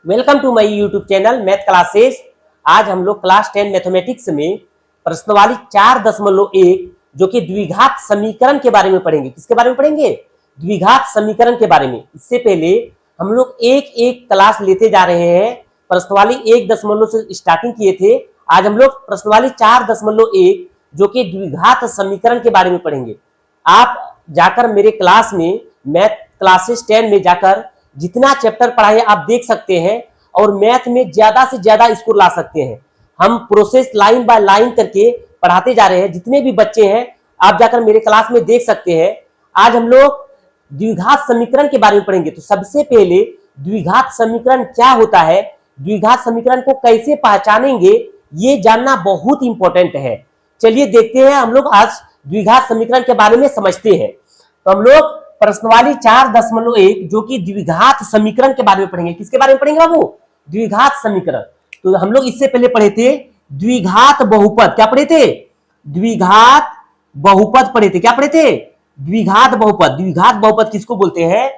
Welcome to my YouTube channel math classes. आज हम लोग क्लास 10 मैथमेटिक्स में प्रश्नवाली 4.1 जो कि द्विघात समीकरण के बारे में पढ़ेंगे। किसके बारे में पढ़ेंगे? द्विघात समीकरण के बारे में। इससे पहले हम लोग एक एक क्लास लेते जा रहे हैं। प्रश्नवाली 1 से स्टार्टिंग किए थे। आज हम लोग प्रश्नवाली 4.1 जो कि द्विघात समीकरण के बारे में पढ़ेंगे। आप जाकर मेरे क्लास में मैथ क्लासेस 10 में जाकर जितना चैप्टर पढ़ाए आप देख सकते हैं और मैथ में ज्यादा से ज्यादा स्कोर ला सकते हैं। हम प्रोसेस लाइन बाय लाइन करके पढ़ाते जा रहे हैं। जितने भी बच्चे हैं आप जाकर मेरे क्लास में देख सकते हैं। आज हम लोग द्विघात समीकरण के बारे में पढ़ेंगे। तो सबसे पहले द्विघात समीकरण क्या होता है, द्विघात समीकरण को कैसे पहचानेंगे, ये जानना बहुत इंपॉर्टेंट है। चलिए देखते हैं हम लोग आज द्विघात समीकरण के बारे में समझते हैं। तो हम लोग प्रश्नवाली 4.1 जो कि द्विघात समीकरण के बारे में पढ़ेंगे। किसके बारे में पढ़ेंगे बाबू? द्विघात समीकरण। तो हम लोग इससे पहले पढ़े थे द्विघात बहुपद। क्या पढ़े थे? द्विघात बहुपद पढ़े थे। क्या पढ़े थे? द्विघात बहुपद। द्विघात बहुपद किसको बोलते हैं?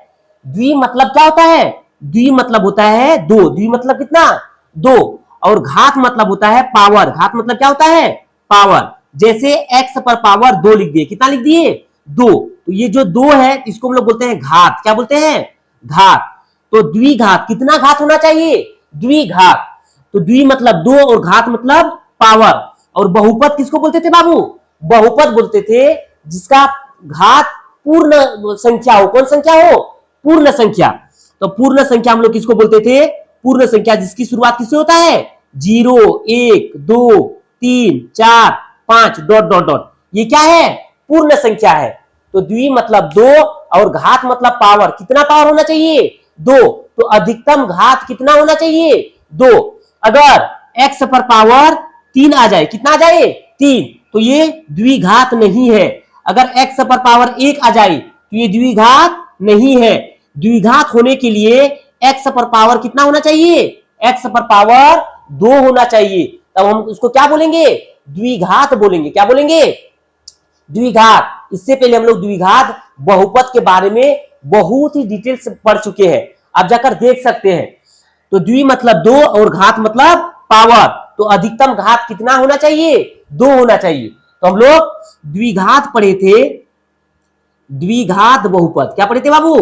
द्वि मतलब क्या होता है? द्वि मतलब होता है दो। द्वि मतलब कितना? दो। और घात मतलब होता है पावर। घात मतलब क्या होता है? पावर। जैसे x पर पावर 2 लिख दिए। कितना लिख दिए? 2। तो ये जो 2 है इसको हम लोग बोलते हैं घात। क्या बोलते हैं? घात। तो द्विघात कितना घात होना चाहिए? द्विघात। तो द्वि मतलब 2 और घात मतलब पावर। और बहुपद किसको बोलते थे बाबू? बहुपद बोलते थे जिसका घात पूर्ण संख्या हो। कौन संख्या हो? पूर्ण संख्या। तो पूर्ण संख्या हम लोग किसको बोलते थे? पूर्ण संख्या जिसकी शुरुआत किससे होता है? 0, 1, 2, 3, 4, 5 डॉट डॉट डॉट। ये क्या है? पूर्ण संख्या है। तो द्वि मतलब 2 और घात मतलब पावर। कितना पावर होना चाहिए? 2। तो अधिकतम घात कितना होना चाहिए? 2। अगर x पर पावर 3 आ जाए, कितना आ जाए? 3, तो ये द्विघात नहीं है। अगर x पर पावर 1 आ जाए तो ये द्विघात नहीं है। द्विघात होने के लिए x पर पावर कितना होना चाहिए? x पर पावर 2 होना चाहिए। तब हम उसको क्या बोलेंगे? द्विघात बोलेंगे। क्या बोलेंगे? द्विघात। इससे पहले हम लोग द्विघात बहुपद के बारे में बहुत ही डिटेल से पढ़ चुके हैं। आप जाकर देख सकते हैं। तो द्वि मतलब 2 और घात मतलब पावर। तो अधिकतम घात कितना होना चाहिए? 2 होना चाहिए। तो हम लोग द्विघात पढ़े थे द्विघात बहुपद। क्या पढ़े थे बाबू?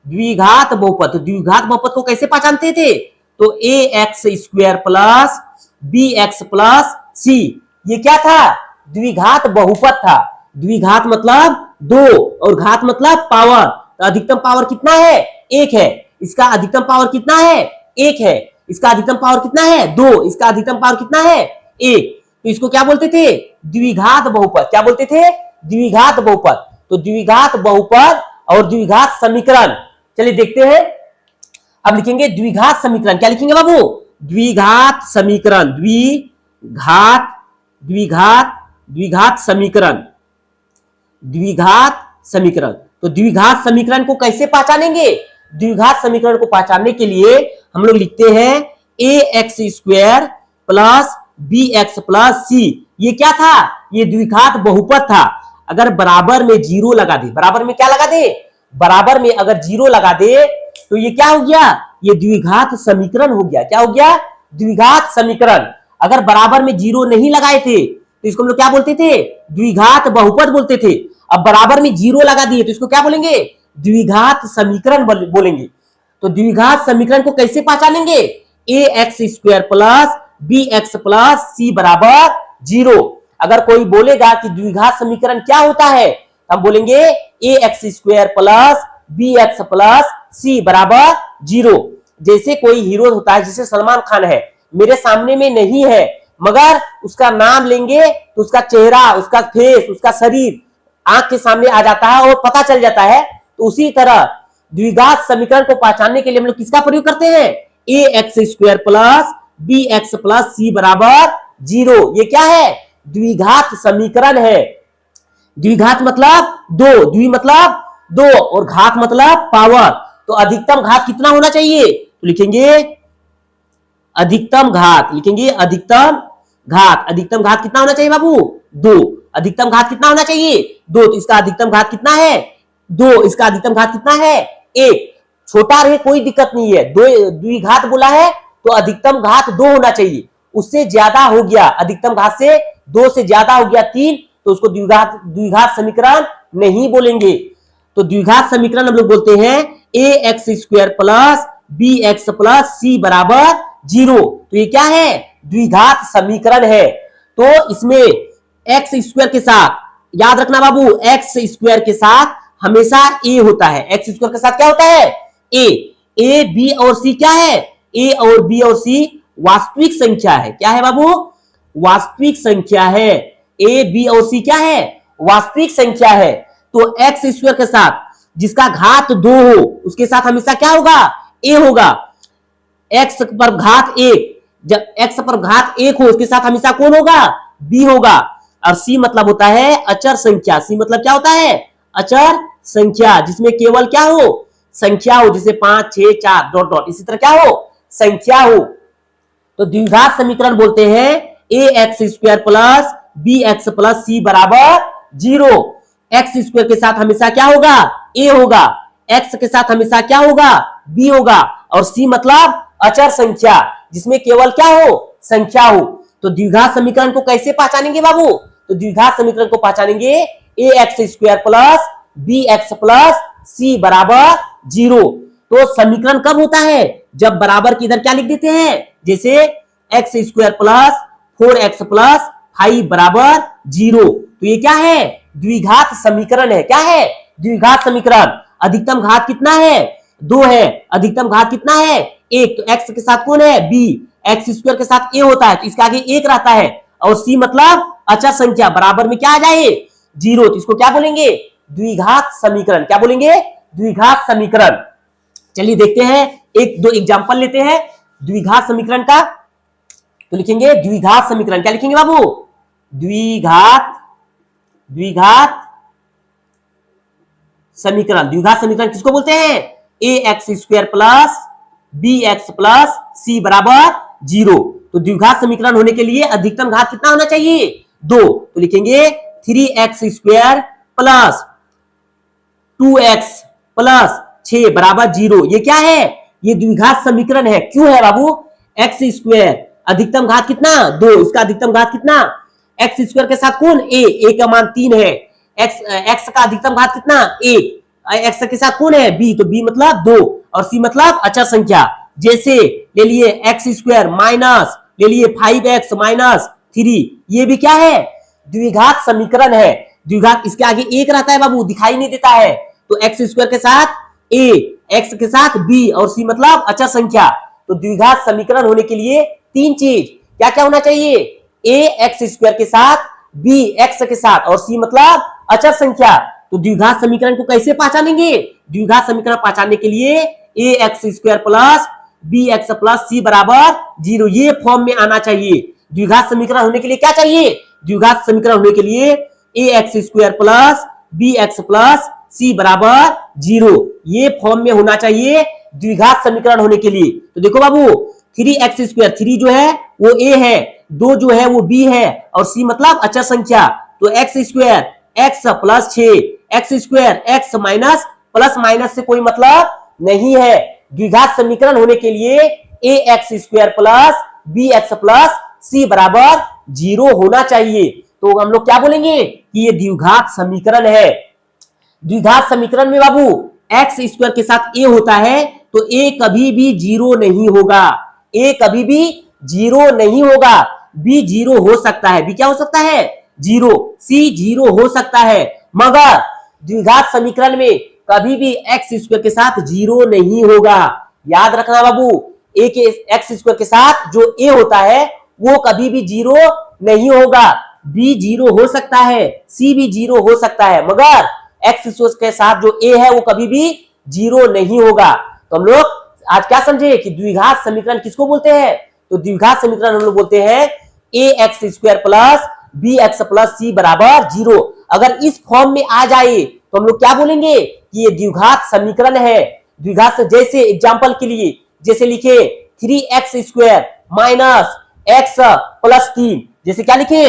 द्विघात बहुपद। तो द्विघात बहुपद को कैसे पहचानते थे? तो ax² plus bx plus c। ये क्या था? द्विघात बहुपद था। द्विघात मतलब 2 और घात मतलब पावर। तो अधिकतम पावर कितना है? 1 है। इसका अधिकतम पावर कितना है? 1 है। इसका अधिकतम पावर कितना है? 2। इसका अधिकतम पावर कितना है? 1। तो इसको क्या बोलते थे? द्विघात बहुपद। क्या बोलते थे? द्विघात बहुपद। तो द्विघात बहुपद और द्विघात समीकरण। चलिए देखते हैं। अब लिखेंगे द्विघात समीकरण। क्या लिखेंगे बाबू? द्विघात समीकरण। द्विघात द्विघात द्विघात समीकरण। द्विघात समीकरण। तो द्विघात समीकरण को कैसे पहचानेंगे? द्विघात समीकरण को पहचानने के लिए हम लोग लिखते हैं ax² plus bx plus c। ये क्या था? ये द्विघात बहुपद था। अगर बराबर में 0 लगा दे, बराबर में क्या लगा दे? बराबर में अगर 0 लगा दे तो ये क्या हो गया? ये द्विघात समीकरण हो गया। क्या हो गया? द्विघात समीकरण। अगर बराबर में 0 नहीं लगाए थे तो इसको हम लोग क्या बोलते थे? द्विघात बहुपद बोलते थे। अब बराबर में 0 लगा दिए तो इसको क्या बोलेंगे? द्विघात समीकरण बोलेंगे। तो द्विघात समीकरण को कैसे पहचानेंगे? ax² plus bx plus c बराबर 0। अगर कोई बोलेगा कि द्विघात समीकरण क्या होता है, हम बोलेंगे ax² plus bx plus c बराबर 0। जैसे कोई हीरो होता है, जैसे सलमान खान है, मेरे सामने में नहीं है, मगर उसका नाम लेंगे तो उसका चेहरा, उसका फेस, उसका शरीर आंख के सामने आ जाता है और पता चल जाता है। तो उसी तरह द्विघात समीकरण को पहचानने के लिए हम लोग किसका प्रयोग करते हैं? ax² plus bx plus c बराबर 0। ये क्या है? द्विघात समीकरण है। द्विघात मतलब 2, द्वि मतलब 2 और घात मतलब पावर। तो अधिकतम घात कितना होना चाहिए? तो लिखेंगे अधिकतम घात। लिखेंगे अधिकतम घात। अधिकतम घात कितना होना चाहिए बाबू? 2। अधिकतम घात कितना होना चाहिए? 2। तो इसका अधिकतम घात कितना है? 2। इसका अधिकतम घात कितना है? 1। छोटा रहे कोई दिक्कत नहीं है, दो द्विघात बोला है तो अधिकतम घात 2 होना चाहिए, उससे ज्यादा हो गया, अधिकतम घात से 2 से ज्यादा हो गया 3, तो उसको द्विघात समीकरण नहीं बोलेंगे। तो द्विघात समीकरण हम लोग बोलते हैं A X square plus B X plus C बराबर 0। तो ये क्या है? द्विघात समीकरण है। तो इसमें एक्स स्क्वायर के साथ, याद रखना बाबू, एक्स स्क्वायर के साथ हमेशा ए होता है। एक्स स्क्वायर के साथ क्या होता है? ए बी और सी क्या है? ए और बी और सी वास्तविक संख्या है। क्या है बाबू? वास्तविक संख्या है। ए बी और सी क्या है? वास्तविक संख्या है। तो एक्स स्क्वायर के साथ जिसका घात 2 हो उसके साथ हमेशा क्या होगा? ए होगा। एक्स पर घात 1, जब एक्स पर घात 1 हो उसके साथ हमेशा कौन होगा? बी होगा। और सी मतलब होता है अचर संख्या। सी मतलब क्या होता है? अचर संख्या, जिसमें केवल क्या हो? संख्या हो, जैसे 5 6 4 डॉट डॉट, इसी तरह क्या हो? संख्या हो। तो द्विघात समीकरण बोलते हैं A X square plus B X plus C बराबर 0। एक्स स्क्वायर के साथ हमेशा क्या होगा? ए होगा। एक्स के साथ हमेशा क्या होगा? बी होगा। और सी मतलब अचर संख्या, जिसमें केवल क्या हो? संख्या हो। तो द्विघात समीकरण को कैसे पहचानेंगे बाबू? तो द्विघात समीकरण को पहचानेंगे A X square plus B X plus C बराबर 0। तो समीकरण कब होता है? जब बराबर की इधर क्या लिख देते हैं, जैसे x square plus 4x plus 5 बराबर 0। तो ये क्या है? द्विघात समीकरण है। क्या है? द्विघात समीकरण। अधिकतम घात कितना है? 2 है। अधिकतम घात कितना है? 1। तो x के साथ कौन है? b। एक्स स्क्वायर के साथ a होता है तो इसके आगे 1 रहता है। और c मतलब अचर संख्या, बराबर में क्या आ जाए? 0। तो इसको क्या बोलेंगे? द्विघात समीकरण। क्या बोलेंगे? द्विघात समीकरण। चलिए देखते हैं, एक दो एग्जांपल लेते हैं द्विघात समीकरण का। तो लिखेंगे द्विघात समीकरण। क्या लिखेंगे बाबू? द्विघात समीकरण। द्विघात समीकरण किसको बोलते हैं? A X square plus B X plus C बराबर 0। तो द्विघात समीकरण होने के लिए अधिकतम घात कितना होना चाहिए? 2। तो लिखेंगे 3x square plus 2x plus 6 बराबर 0। ये क्या है? ये द्विघात समीकरण है। क्यों है बाबू? एक्स स्क्वायर, अधिकतम घात कितना? 2। इसका अधिकतम घात कितना? एक्स स्क्वायर के साथ कौन? ए का मान 3 है। एक्स का अधिकतम घात कितना? 1। एक्स के साथ कौन है? बी। तो बी मतलब 2 और सी मतलब अचर संख्या। जैसे ले लिए एक्स स्क्वायर माइनस ले लिए 5x माइनस 3, ये भी क्या है? द्विघात समीकरण है। द्विघात, इसके आगे 1 रहता है बाबू, दिखाई नहीं देता है। तो एक्स स्क्वायर के साथ a, एक्स के साथ b और c मतलब अचर संख्या। तो द्विघात समीकरण होने के लिए 3 चीज क्या क्या होना चाहिए? a एक्स स्क्वायर के साथ, b एक्स के साथ और c मतलब अचर संख्या। तो द्विघात समीकरण को कैसे पहचानेंगे? द्विघात समीकरण पहचानने के लिए a X square plus B X plus C बराबर 0 ये फॉर्म में आना चाहिए। द्विघात समीकरण होने के लिए क्या चाहिए? द्विघात समीकरण होने के लिए A X square plus B X plus C बराबर 0 ये फॉर्म में होना चाहिए द्विघात समीकरण होने के लिए। तो देखो बाबू 3x स्क्वायर, 3 जो है वो a है, 2 जो है वो b है और c मतलब अचर संख्या। तो x square x plus 6 x square x minus plus minus से कोई मतलब नहीं है। द्विघात समीकरण होने के लिए A X square plus B X plus C बराबर 0 होना चाहिए। तो हम लोग क्या बोलेंगे कि ये द्विघात समीकरण है। द्विघात समीकरण में बाबू एक्स स्क्वायर के साथ a होता है तो a कभी भी 0 नहीं होगा। a कभी भी 0 नहीं होगा। b 0 हो सकता है। b क्या हो सकता है? 0। c 0 हो सकता है। मगर द्विघात समीकरण में कभी भी एक्स स्क्वायर के साथ 0 नहीं होगा। याद रखना बाबू, a के एक्स स्क्वायर के साथ जो a होता है वो कभी भी 0 नहीं होगा। b 0 हो सकता है, c भी 0 हो सकता है, मगर एक्स स्क्वायर के साथ जो a है वो कभी भी 0 नहीं होगा। तो हम लोग आज क्या समझे कि द्विघात समीकरण किसको बोलते हैं? तो द्विघात समीकरण हम लोग बोलते हैं A X square plus B X plus C बराबर 0। अगर इस फॉर्म में आ जाए तो हम लोग क्या बोलेंगे कि ये द्विघात समीकरण है। द्विघात, जैसे एग्जांपल के लिए जैसे लिखे 3x square minus x plus 3, जैसे क्या लिखे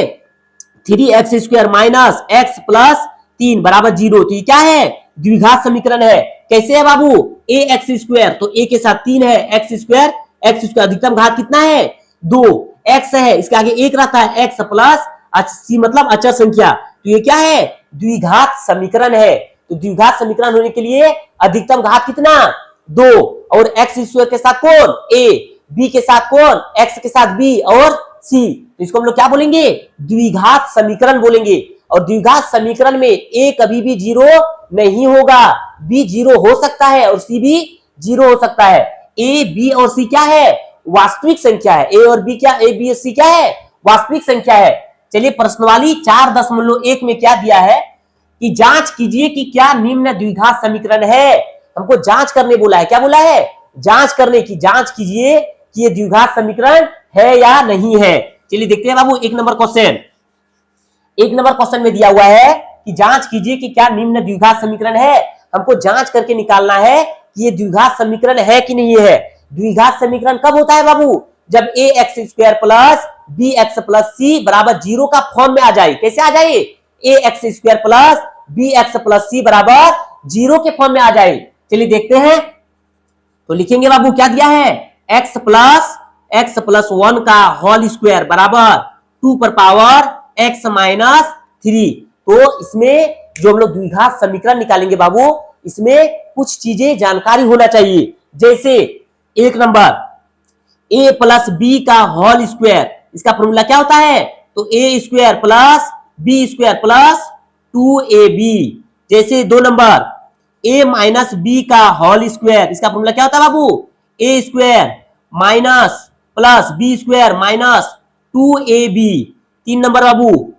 3x square minus x plus 3 बराबर 0। तो ये क्या है? द्विघात समीकरण है। कैसे है बाबू? ए एक्स स्क्वायर, तो ए के साथ 3 है, एक्स स्क्वायर अधिकतम घात कितना है 2, एक्स है इसके आगे 1 रहता है, एक्स प्लस सी मतलब अचर संख्या, तो ये क्या है द्विघात समीकरण है। तो द्विघात समीकरण होने के लिए अधिकतम घात कितना 2, और एक्स स्क्वायर के साथ कौन a, b के साथ कौन x के साथ b और c, तो इसको हम लोग क्या बोलेंगे द्विघात समीकरण बोलेंगे। और द्विघात समीकरण में a कभी भी 0 नहीं होगा, b 0 हो सकता है और c भी 0 हो सकता है। a b और c क्या है वास्तविक संख्या है, a और b क्या a b और c क्या है वास्तविक संख्या है। चलिए प्रश्नवाली 4.1 में क्या दिया है कि जांच कीजिए कि क्या निम्न द्विघात समीकरण है। हमको जांच करने बोला है, क्या बोला है जांच करने की, जांच कीजिए कि ये द्विघात समीकरण है या नहीं है। चलिए देखते हैं बाबू 1 नंबर क्वेश्चन। 1 नंबर क्वेश्चन में दिया हुआ है कि जांच कीजिए कि क्या निम्न द्विघात समीकरण है। हमको जांच करके निकालना है कि ये द्विघात समीकरण है कि नहीं है। द्विघात समीकरण कब होता है बाबू जब A X square plus B X plus C बराबर 0 का फॉर्म में आ जाए। कैसे आ जाए A X square plus B X plus C बराबर 0 के फॉर्म में आ जाए। चलिए देखते हैं, तो लिखेंगे बाबू क्या दिया है x प्लस 1 का होल स्क्वायर बराबर 2 पर पावर x माइनस 3। तो इसमें जो हम लोग द्विघात समीकरण निकालेंगे बाबू इसमें कुछ चीजें जानकारी होना चाहिए। जैसे 1 नंबर a प्लस बी का होल स्क्वायर, इसका फॉर्मूला क्या होता है तो A square plus B square plus 2ab। जैसे 2 नंबर a माइनस बी का होल स्क्वायर, इसका फॉर्मूला क्या होता है बाबू A square minus plus B square minus 2ab। 3 number बाबू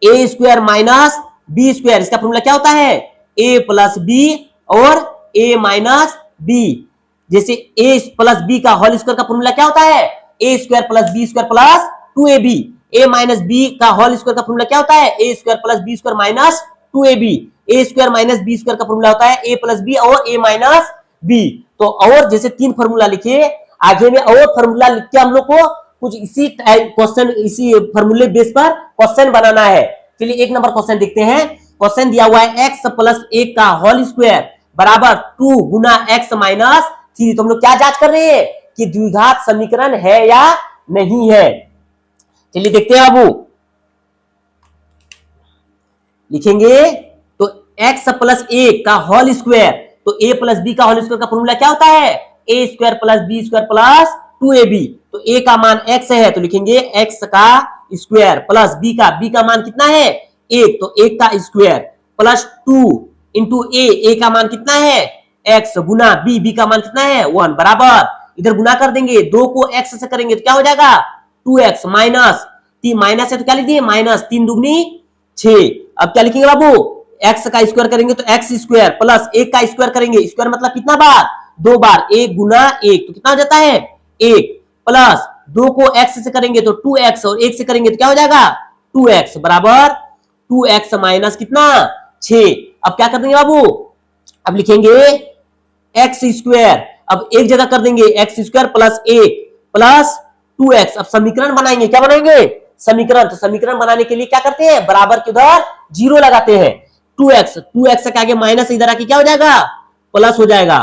A square minus B square, इसका फॉर्मूला क्या होता है a प्लस बी और a माइनस बी। जैसे a प्लस बी का होल स्क्वायर का फॉर्मूला क्या होता है a square plus B square plus 2ab। a minus B का होल स्क्वायर का फॉर्मूला क्या होता है a square plus B square minus 2ab। a square minus B square का फॉर्मूला होता है a प्लस बी और a माइनस बी। तो और जैसे 3 फॉर्मूला लिखे, आगे में और फॉर्मूला लिख के हम लोग को कुछ इसी क्वेश्चन इसी फॉर्मूले बेस पर क्वेश्चन बनाना है। चलिए 1 नंबर क्वेश्चन देखते हैं। क्वेश्चन दिया हुआ है x प्लस 1 का होल स्क्वायर बराबर 2 गुना x माइनस 3। तो हम लोग क्या जांच कर रहे हैं कि द्विघात समीकरण है या नहीं है। चलिए देखते हैं बाबू, लिखेंगे तो x प्लस 1 का होल स्क्वायर, तो a प्लस बी का होल स्क्वायर का फॉर्मूला क्या होता है a square plus B square plus 2ab। तो a का मान x है तो लिखेंगे x का स्क्वायर प्लस b का मान कितना है 1, तो 1 का स्क्वायर प्लस 2 इंटू a का मान कितना है x गुना b का मान कितना है 1 बराबर, इधर गुना कर देंगे 2 को x से करेंगे तो क्या हो जाएगा 2x माइनस 3 माइनस है तो क्या लिख दिए माइनस 3 दुगनी 6। अब क्या लिखेंगे बाबू x का स्क्वायर करेंगे तो x स्क्वायर प्लस 1 का स्क्वायर करेंगे, स्क्वायर मतलब कितना बार 2 बार, 1 गुना 1 तो कितना हो जाता है 1 प्लस 2 को x से करेंगे तो 2x और 1 से करेंगे तो क्या हो जाएगा 2x बराबर 2x माइनस कितना 6। अब क्या कर देंगे बाबू, अब लिखेंगे x स्क्वायर, अब एक जगह कर देंगे x square plus 1 plus 2x। अब समीकरण बनाएंगे, क्या बनाएंगे समीकरण। तो समीकरण बनाने के लिए क्या करते हैं बराबर के उधर 0 लगाते हैं। 2x के आगे माइनस इधर आके क्या हो जाएगा प्लस हो जाएगा,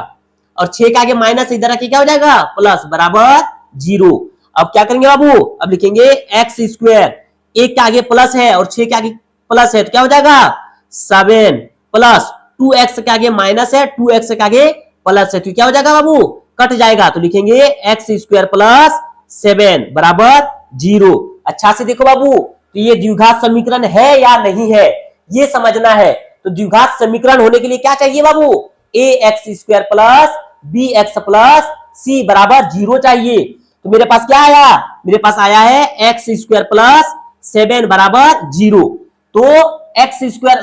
और 6 के आगे माइनस इधर आके क्या हो जाएगा प्लस बराबर 0। अब क्या करेंगे बाबू, अब लिखेंगे x स्क्वायर, 1 के आगे प्लस है और 6 के आगे प्लस है तो क्या हो जाएगा 7 प्लस 2x के आगे माइनस है 2x के आगे प्लस है तो क्या हो जाएगा बाबू कट जाएगा, तो लिखेंगे x स्क्वायर प्लस 7 बराबर 0। अच्छा से देखो बाबू, तो ये द्विघात समीकरण है या नहीं है ये समझना है। तो द्विघात समीकरण होने के लिए क्या चाहिए बाबू a x square plus b x plus c बराबर 0 चाहिए। तो मेरे पास क्या आया, मेरे पास आया है x स्क्वायर प्लस 7 बराबर 0। तो x स्क्वायर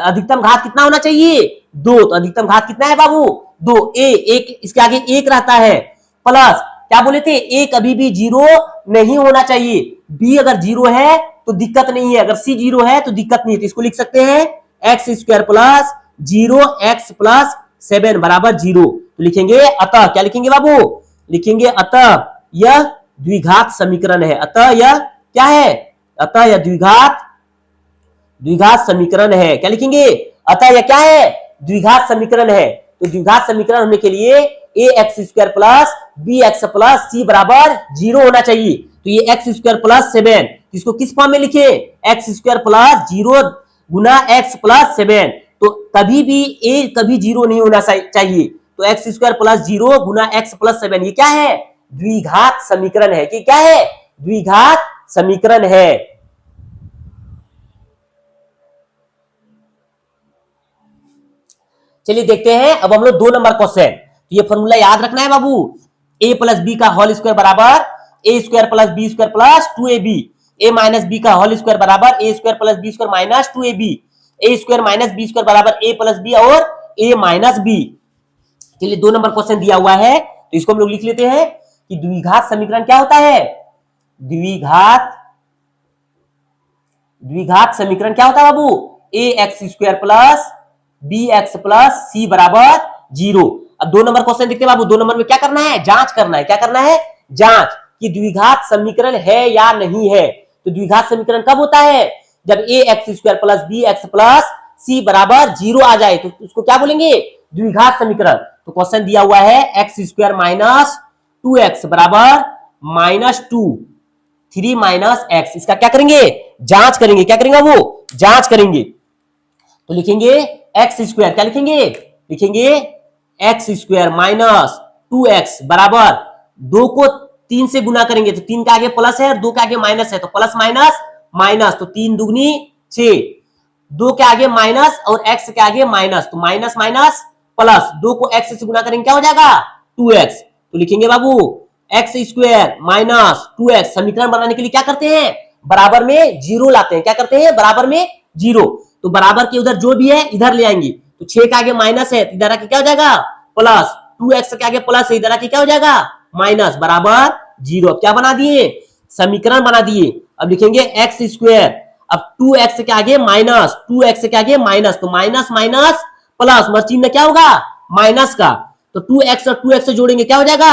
अधिकतम घात कितना होना चाहिए 2, तो अधिकतम घात कितना है बाबू 2, एक इसके आगे 1 रहता है प्लस क्या बोले थे a कभी भी 0 नहीं होना चाहिए, b अगर 0 है तो दिक्कत नहीं है, अगर c 0 है तो दिक्कत नहीं है। तो इसको लिख सकते हैं x square plus 0x plus 7 बराबर 0। तो लिखेंगे अतः, क्या लिखेंगे बाबू, लिखेंगे अतः यह द्विघात समीकरण है। अतः यह क्या है, अतः यह द्विघात समीकरण है। क्या लिखेंगे, अतः यह क्या है द्विघात समीकरण है। तो द्विघात समीकरण होने के लिए A X square plus B X plus C बराबर 0 होना चाहिए। तो ये एक्स स्क्वायर प्लस 7, इसको किस फॉर्म में लिखे, एक्स स्क्वायर प्लस 0 गुना एक्स प्लस 7। तो कभी भी ए कभी 0 नहीं होना चाहिए। तो एक्स स्क्वायर प्लस 0 गुना एक्स प्लस 7 ये क्या है, द्विघात समीकरण है। कि क्या है, द्विघात समीकरण है। चलिए देखते हैं अब हम लोग 2 नंबर क्वेश्चन। तो ये फॉर्मूला याद रखना है बाबू, a प्लस बी का होल स्क्वायर बराबर A square plus B square plus 2ab, a minus B का होल स्क्वायर बराबर A square plus B square minus 2ab, A square minus B square बराबर a प्लस बी और a minus B. चलिए 2 number question दिया हुआ है, तो इसको हम लोग लिख लेते हैं कि द्विघात समीकरण क्या होता है, द्विघात समीकरण क्या होता है बाबू, A X square plus B X plus C बराबर 0। अब 2 नंबर क्वेश्चन देखते हैं बाबू, 2 नंबर में क्या करना है, जांच करना है। क्या करना है, जांच कि द्विघात समीकरण है या नहीं है। तो द्विघात समीकरण कब होता है, जब A X square plus B X plus C बराबर 0 आ जाए, तो उसको क्या बोलेंगे, द्विघात समीकरण। तो क्वेश्चन दिया हुआ है एक्स स्क्वायर माइनस 2x बराबर -2 3 माइनस एक्स, इसका क्या करेंगे, जांच करेंगे। क्या करेंगे वो, जांच करेंगे। तो लिखेंगे एक्स स्क्वायर, क्या लिखेंगे, लिखेंगे एक्स स्क्वायर माइनस 2x बराबर 2 को 3 से गुना करेंगे तो 3 के आगे प्लस है और 2 के आगे माइनस है, तो प्लस माइनस माइनस, तो 3 दुगनी 6, 2 के आगे माइनस और x के आगे माइनस, तो माइनस माइनस प्लस, 2 को x से गुना करेंगे क्या हो जाएगा 2x। तो लिखेंगे बाबू एक्स स्क्वायर माइनस 2x, समीकरण बनाने के लिए क्या करते हैं, बराबर में 0 लाते हैं। क्या करते हैं, बराबर में 0। तो बराबर के उधर जो भी है इधर ले आएंगे, तो 6 के आगे माइनस है, इधर आके क्या हो जाएगा प्लस, 2x के आगे प्लस है, इधर आके क्या हो जाएगा माइनस, बराबर 0। अब क्या बना दिए, समीकरण बना दिए। अब लिखेंगे एक्स स्क्वायर, अब 2x के आगे माइनस, 2x के आगे माइनस, तो माइनस माइनस प्लस, मतलब चिन्ह क्या होगा माइनस का, तो 2x और 2x से जोड़ेंगे क्या हो जाएगा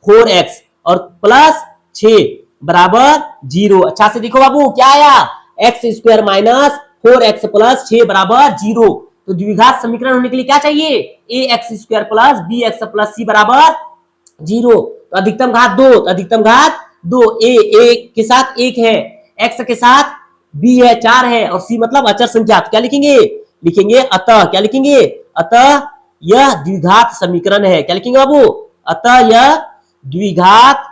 4x और प्लस 6 बराबर 0। अच्छा से देखो बाबू क्या आया, x square minus 4x plus 6 बराबर 0। तो द्विघात समीकरण होने के लिए क्या चाहिए, A X square plus B X plus C बराबर 0। तो अधिकतम घात 2, तो अधिकतम घात 2, ए के साथ 1 है, एक्स के साथ बी है 4 है और सी मतलब अचर संख्या। तो क्या लिखेंगे, लिखेंगे अतः, क्या लिखेंगे, अतः यह द्विघात समीकरण है। क्या लिखेंगे बाबू, अतः यह द्विघात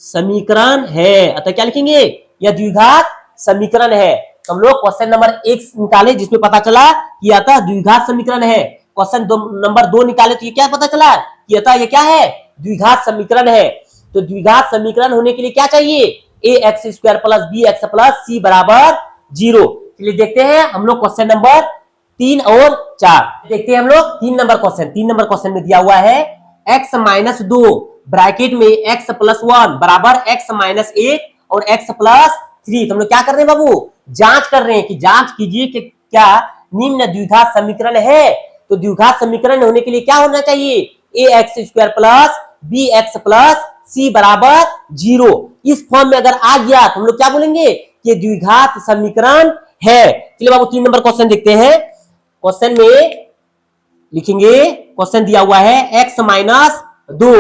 समीकरण है। अतः क्या लिखेंगे, यह द्विघात समीकरण है। तो हम लोग क्वेश्चन नंबर 1 निकाले जिसमें पता चला कि अतः द्विघात समीकरण है। क्वेश्चन नंबर 2 निकाले तो ये क्या पता चला कि अतः ये क्या है, द्विघात समीकरण है। तो द्विघात समीकरण होने के लिए क्या चाहिए, A X square plus B X plus C बराबर 0। चलिए देखते हैं हम लोग क्वेश्चन नंबर 3 और 4। देखते हैं हम लोग 3 नंबर क्वेश्चन। 3 नंबर क्वेश्चन में दिया हुआ है x माइनस 2 ब्रैकेट में x प्लस 1 बराबर x माइनस 1 और x प्लस 3। तो हम लोग क्या कर रहे हैं बाबू, जांच कर रहे हैं कि जांच कीजिए कि क्या निम्न द्विघात समीकरण है। तो द्विघात समीकरण होने के लिए क्या होना चाहिए, A X square plus B X plus C बराबर 0। इस फॉर्म में अगर आ गया तो हम लोग क्या बोलेंगे कि द्विघात समीकरण है। चलिए बाबू 3 नंबर क्वेश्चन देखते हैं। क्वेश्चन में लिखेंगे, क्वेश्चन दिया हुआ है x माइनस 2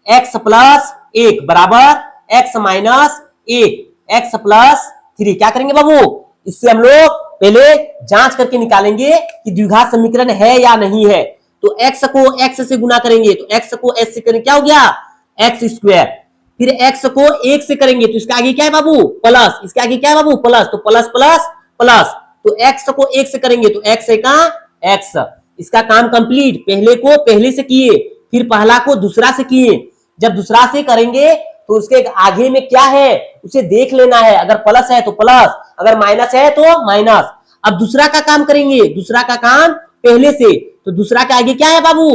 x प्लस 1 बराबर x माइनस 1 x प्लस 3। क्या करेंगे बाबू, इससे हम लोग पहले जांच करके निकालेंगे कि द्विघात समीकरण है या नहीं है। तो x को x से गुना करेंगे तो x को s से करेंगे क्या हो गया x स्क्वायर, फिर x को 1 से करेंगे तो इसका आगे क्या है बाबू प्लस, इसके आगे क्या है बाबू प्लस, तो प्लस प्लस प्लस, तो x को 1 से करेंगे तो x है का x। इसका काम कंप्लीट, पहले को पहले से किए फिर पहला को दूसरा से किए। जब दूसरा से करेंगे तो उसके आगे में क्या है उसे देख लेना है, अगर प्लस है तो प्लस, अगर माइनस है तो माइनस। अब दूसरा का काम करेंगे, दूसरा का काम पहले से, तो दूसरा के आगे क्या है बाबू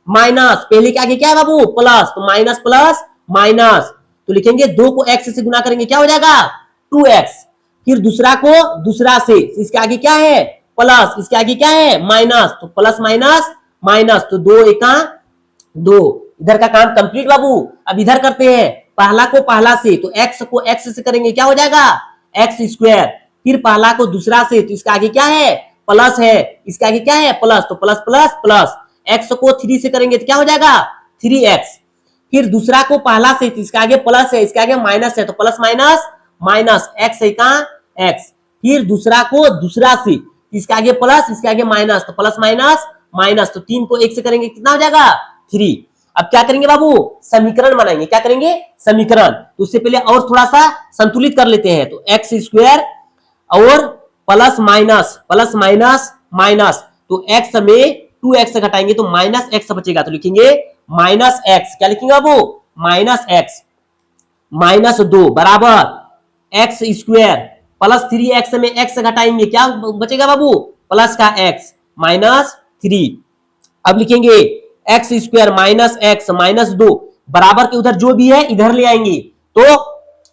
माइनस, पहले के आगे क्या है बाबू प्लस, तो माइनस प्लस माइनस। तो लिखेंगे 2 को x से गुना करेंगे क्या हो जाएगा 2x, फिर दूसरा को दूसरा से, इसके आगे क्या है प्लस, इसके आगे क्या है माइनस, तो प्लस माइनस माइनस, तो 2 एका 2। इधर का काम कंप्लीट बाबू। अब इधर करते हैं, पहला को पहला से, तो x को x से करेंगे क्या हो जाएगा x स्क्वायर, फिर पहला को दूसरा से, तो इसका आगे क्या है प्लस है, इसके आगे क्या है प्लस, तो प्लस प्लस प्लस, x को 3 से करेंगे तो क्या हो जाएगा 3x। फिर दूसरा को पहला से, इसके आगे प्लस है, इसके आगे माइनस है, तो प्लस माइनस माइनस x है का x। फिर दूसरा को दूसरा से, इसके आगे प्लस, इसके आगे माइनस, तो प्लस माइनस माइनस, तो 3 को 1 से करेंगे कितना हो जाएगा 3। अब क्या करेंगे बाबू समीकरण बनाएंगे, क्या करेंगे समीकरण। तो उससे पहले और थोड़ा सा संतुलित कर लेते हैं, तो एक्स स्क्वायर और प्लस माइनस माइनस, तो x में 2x घटाएंगे तो माइनस x बचेगा, तो लिखेंगे माइनस x। क्या लिखेंगे बाबू माइनस x माइनस 2 बराबर एक्स स्क्वायर प्लस 3x में x घटाएंगे क्या बचेगा बाबू प्लस का x माइनस 3। अब लिखेंगे x square minus x minus 2 बराबर के उधर जो भी है इधर ले आएंगे, तो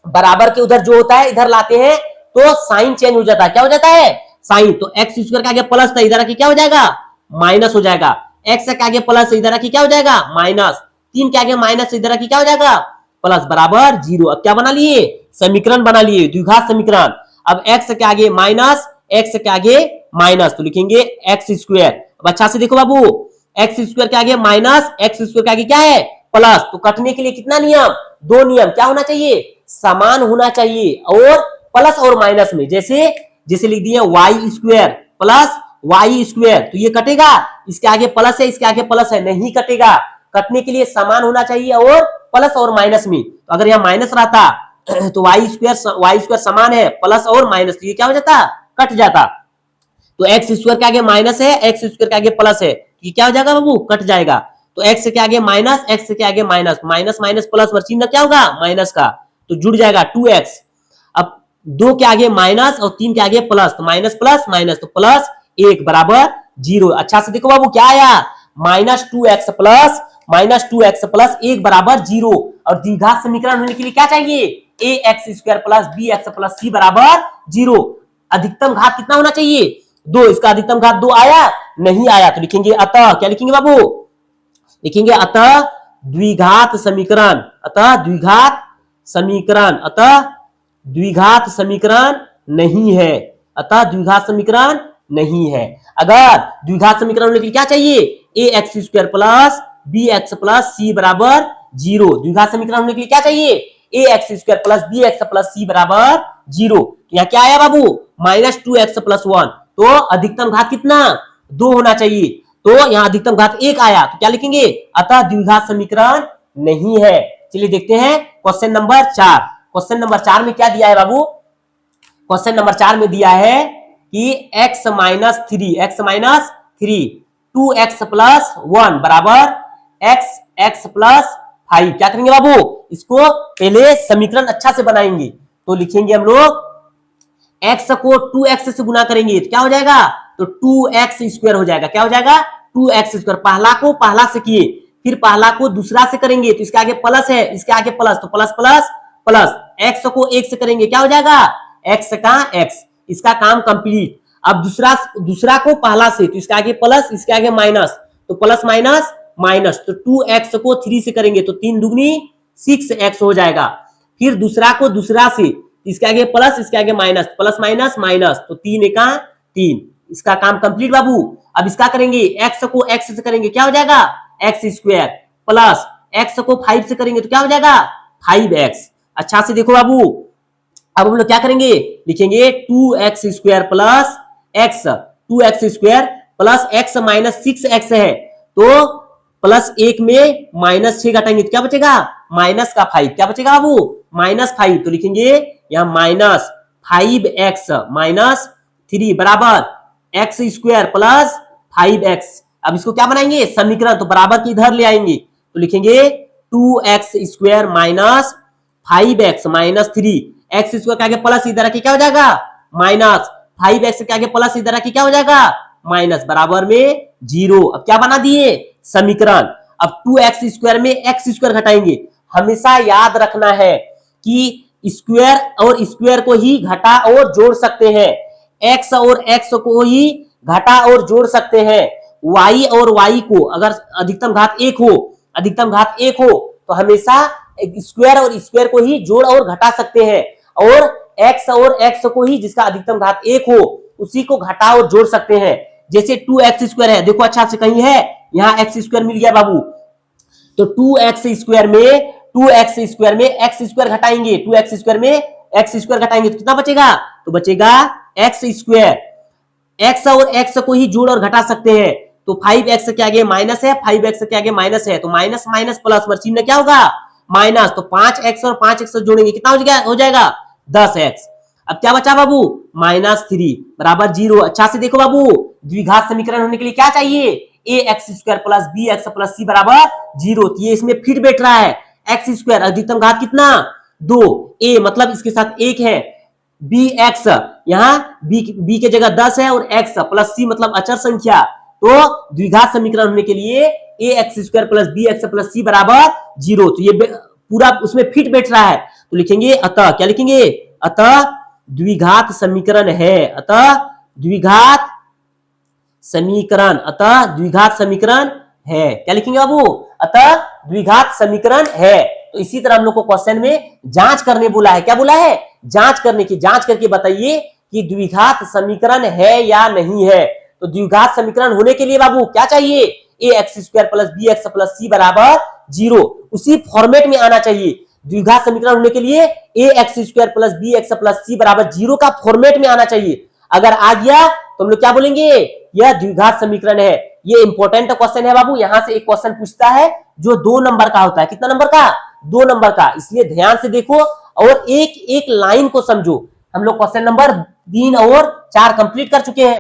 बराबर के उधर जो होता है इधर लाते हैं तो साइन चेंज हो जाता है, क्या हो जाता है साइन। तो एक्स स्क्वायर के आगे प्लस था, इधर आके क्या हो जाएगा माइनस हो जाएगा। एक्स के आगे प्लस इधर आके क्या हो जाएगा माइनस, 3 के आगे माइनस इधर आके क्या हो जाएगा प्लस बराबर 0। अब क्या बना लिए समीकरण बना लिए द्विघात समीकरण। अब एक्स के आगे माइनस एक्स के आगे माइनस, तो लिखेंगे एक्स स्क्वायर। अब अच्छा से देखो बाबू एक्स स्क्वायर के आगे माइनस एक्स स्क्वायर के आगे क्या है प्लस, तो कटने के लिए कितना नियम 2 नियम, क्या होना चाहिए समान होना चाहिए और प्लस और माइनस में, जैसे लिख दिए Y square plus Y square, तो ये कटेगा, इसके आगे प्लस है इसके आगे प्लस है नहीं कटेगा, कटने के लिए समान होना चाहिए और प्लस और माइनस में। तो अगर यहाँ माइनस रहता तो वाई स्क्वायर समान है प्लस और माइनस, तो ये क्या हो जाता कट जाता। तो एक्स स्क्वायर के आगे माइनस है एक्स स्क्वायर के आगे प्लस है, ये क्या हो जाएगा बाबू कट जाएगा। तो एक्स के आगे माइनस एक्स के आगे माइनस, माइनस माइनस प्लस पर चिन्ह क्या होगा माइनस का, तो जुड़ जाएगा 2x। अब 2 के आगे माइनस और 3 के आगे प्लस, तो माइनस प्लस माइनस, तो प्लस 1 बराबर 0। अच्छा से देखो बाबू क्या आया माइनस 2x प्लस 1 बराबर 0। और द्विघात समीकरण होने के लिए क्या चाहिए ax square plus bx plus c बराबर 0। अधिकतम घात कितना होना चाहिए 2, इसका अधिकतम घात 2 आया नहीं आया, तो लिखेंगे अतः, क्या लिखेंगे बाबू लिखेंगे अतः द्विघात समीकरण, द्विघात समीकरण नहीं है, अतः द्विघात समीकरण नहीं है। अगर द्विघात समीकरण होने के लिए क्या चाहिए ax square plus bx plus c बराबर 0। द्विघात समीकरण होने के लिए क्या चाहिए ax square plus bx plus c बराबर 0। यहाँ क्या आया बाबू माइनस 2x प्लस 1, तो अधिकतम घात कितना 2 होना चाहिए, तो यहाँ अधिकतम घात 1 आया, तो क्या लिखेंगे अतः द्विघात समीकरण नहीं है। चलिए देखते हैं क्वेश्चन नंबर 4। क्वेश्चन नंबर 4 में क्या दिया है बाबू, क्वेश्चन नंबर 4 में दिया है कि x माइनस 3 2x प्लस 1 बराबर x प्लस 5। क्या करेंगे बाबू इसको पहले समीकरण अच्छा से बनाएंगे, तो लिखेंगे हम लोग x को 2x से गुना करेंगे तो क्या हो जाएगा, तो 2x स्क्वायर हो जाएगा, क्या हो जाएगा 2x स्क्वायर। पहला को पहला से किए, फिर पहला को दूसरा से करेंगे तो इसके आगे प्लस है इसके आगे प्लस, तो प्लस प्लस प्लस, x को 1 से करेंगे क्या हो जाएगा x का x, इसका काम कंप्लीट। अब दूसरा को पहला से, तो इसके आगे प्लस इसके आगे माइनस, तो प्लस माइनस माइनस, तो 2x को 3 से करेंगे तो 3 दुगनी 6x हो जाएगा। फिर दूसरा को दूसरा से, इसके आगे प्लस इसके आगे माइनस, प्लस माइनस माइनस, तो 3 एका 3, इसका काम कंप्लीट बाबू। अब इसका करेंगे x को x से करेंगे क्या हो जाएगा x स्क्वायर प्लस x को 5 से करेंगे तो क्या हो जाएगा 5x। अच्छा से देखो बाबू अब हम लोग क्या करेंगे लिखेंगे 2x square plus x, 2x square plus x minus 6x है, तो प्लस 1 में माइनस 6 घटाएंगे तो क्या बचेगा माइनस का 5, क्या बचेगा बाबू माइनस 5, तो लिखेंगे यहाँ माइनस 5x माइनस 3 बराबर x स्क्वायर प्लस 5x। अब इसको क्या बनाएंगे समीकरण, तो बराबर की इधर ले आएंगे, तो लिखेंगे 2x square minus 5x minus 3, x square के आगे प्लस इधर आके क्या हो जाएगा माइनस, 5x के आगे प्लस इधर आके क्या हो जाएगा माइनस, बराबर में 0। अब क्या बना दिए समीकरण। अब 2x स्क्वायर में x स्क्वायर घटाएंगे। हमेशा याद रखना है कि स्क्वायर और स्क्वायर को ही घटा और जोड़ सकते हैं, x और x को ही घटा और जोड़ सकते हैं, y और y को अगर अधिकतम घात 1 हो तो हमेशा स्क्वायर और स्क्वायर को ही जोड़ और घटा सकते हैं, और x को ही जिसका अधिकतम घात 1 हो उसी को घटा और जोड़ सकते हैं। जैसे 2x स्क्वायर है, देखो अच्छा से कहीं है यहाँ एक्स स्क्वायर मिल गया बाबू। तो 2x स्क्वायर में एक्स स्क्वायर घटाएंगे, 2x स्क्वायर में एक्स स्क्वायर घटाएंगे तो कितना बचेगा? तो बचेगा एक्स स्क्वायर। एक्स और एक्स को ही जोड़ और घटा सकते हैं, तो 5x के आगे माइनस है, 5x के आगे माइनस है, तो माइनस माइनस प्लस पर चिन्ह क्या होगा? माइनस। तो 5x और 5x जोड़ेंगे कितना हो जाएगा? 10x। अब क्या बचा बाबू? -3 बराबर 0। अच्छा से देखो बाबू, द्विघात समीकरण होने के लिए क्या चाहिए? ax square plus bx plus c बराबर 0। ये इसमें फिट बैठ रहा है। एक्स स्क्वायर अधिकतम घात कितना? 2। a मतलब इसके साथ 1 है, bx यहाँ b के जगह 10 है और x प्लस c मतलब अचर संख्या। तो द्विघात समीकरण होने के लिए ax square plus bx plus c बराबर 0। तो ये पूरा उसमें फिट बैठ रहा है, तो लिखेंगे अतः, क्या लिखेंगे? अतः द्विघात समीकरण है। अतः द्विघात समीकरण, अतः द्विघात समीकरण है। क्या लिखेंगे बाबू? अतः द्विघात समीकरण है। तो इसी तरह हम लोग को क्वेश्चन में जांच करने बोला है। क्या बोला है? जांच करने की। जांच करके बताइए कि द्विघात समीकरण है या नहीं है। तो द्विघात समीकरण होने के लिए बाबू क्या चाहिए? ax square plus bx plus c बराबर 0। उसी फॉर्मेट में आना चाहिए। द्विघात समीकरण होने के लिए ax square plus bx plus c बराबर 0 का फॉर्मेट में आना चाहिए। अगर आ गया तो हम लोग क्या बोलेंगे? यह द्विघात समीकरण है। ये इंपॉर्टेंट क्वेश्चन है बाबू। यहां से एक क्वेश्चन पूछता है जो 2 नंबर का होता है। कितना नंबर का? 2 नंबर का। इसलिए ध्यान से देखो और एक एक लाइन को समझो। हम लोग क्वेश्चन नंबर 3 और 4 कंप्लीट कर चुके हैं।